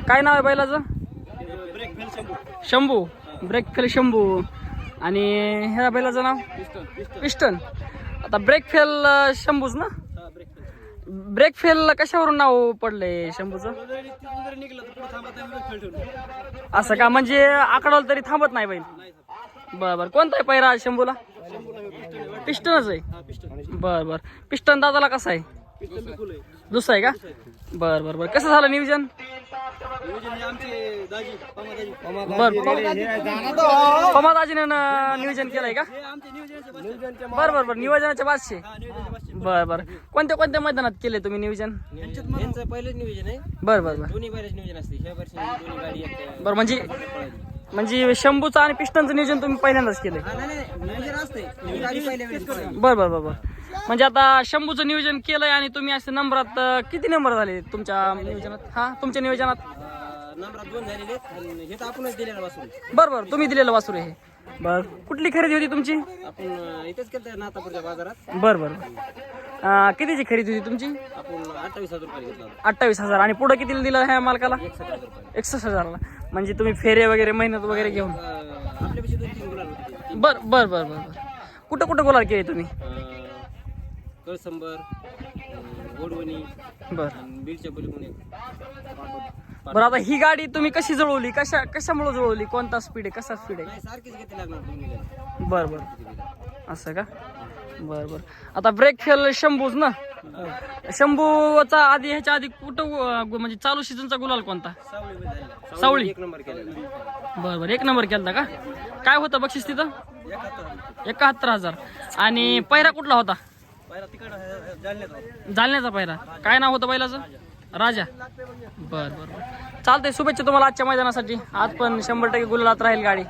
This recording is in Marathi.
काय नाव आहे बैलाचं? Shambhu, brake fail Shambhu. आणि ह्या बैलाचं नाव पिस्टन. आता ब्रेक फेल शंभूच ना? ब्रेक फेल कशावरून नाव पडलंय शंभूचं? असं का, म्हणजे आकडाला तरी थांबत नाही बैल? बर कोणता आहे पैरा शंभूला? पिस्टनच आहे. बर पिस्टन दादाला कसा आहे? दुसरा आहे का? बर कसं झालं नियोजन? पमादाजीने नियोजन केलंय का? बर नियोजनाच्या बादशे. बर कोणत्या मैदानात केले तुम्ही नियोजन? पहिलेच नियोजन आहे. बर दोन्ही बैलाच नियोजन असते. ह्या वर्षी दोन्ही गाडी बर म्हणजे शंभूचं आणि पिस्टनचं नियोजन तुम्ही पहिल्यांदाच केलंय? नियोजन असते. गाडी पहिल्या वेळेस बर म्हणजे आता शंभूचं नियोजन केलंय आणि तुम्ही असे नंबरात किती नंबर झाले तुमच्या नियोजनात? हा, तुमच्या नियोजनात नंबरात 2 झालेले आहेत. हे तर आपणच दिलेलं वासून. बर तुम्ही दिलेलं वासुर आहे. बर कुठली खरेदी होती तुमची? आपण इथेच केलं नातापूरच्या बाजारात. बर कितीची खरेदी होती तुमची? आपण 28,000 रुपये घेतला. 28,000. आणि पुढे कितीला दिलं ह्या मालकाला? 61,000 रुपये. 61,000ला. म्हणजे तुम्ही फेरे वगैरे मेहनत वगैरे घेऊन? आपल्यापेक्षा 2-3 गुलाल होते. बर कुठं गुलाल केले तुम्ही? कळसंबर, गोडवणी, बर बीडच्या पलीकडून. बरं आता ही गाडी तुम्ही कशी जुळवली? कशामुळे जुळवली? कोणता स्पीड आहे? कसा स्पीड आहे? नाही, सारखीच घेते लागणार तुम्ही. बर असं का? बर आता ब्रेक फेल शंभूच ना? शंभूचा आधी ह्याच्या आधी कुठं म्हणजे चालू सीझनचा गुलाल कोणता? सावळी. 1 नंबर केला. बर 1 नंबर केलता का? काय होतं बक्षीस तिथं? 71,000. आणि पैरा कुठला होता? जालन्याचा पैरा. काय नाव होतं बैलाचं? राजा. बर चालतंय. शुभेच्छा तुम्हाला आजच्या मैदानासाठी. आज पण 100% गुलालात राहील गाडी.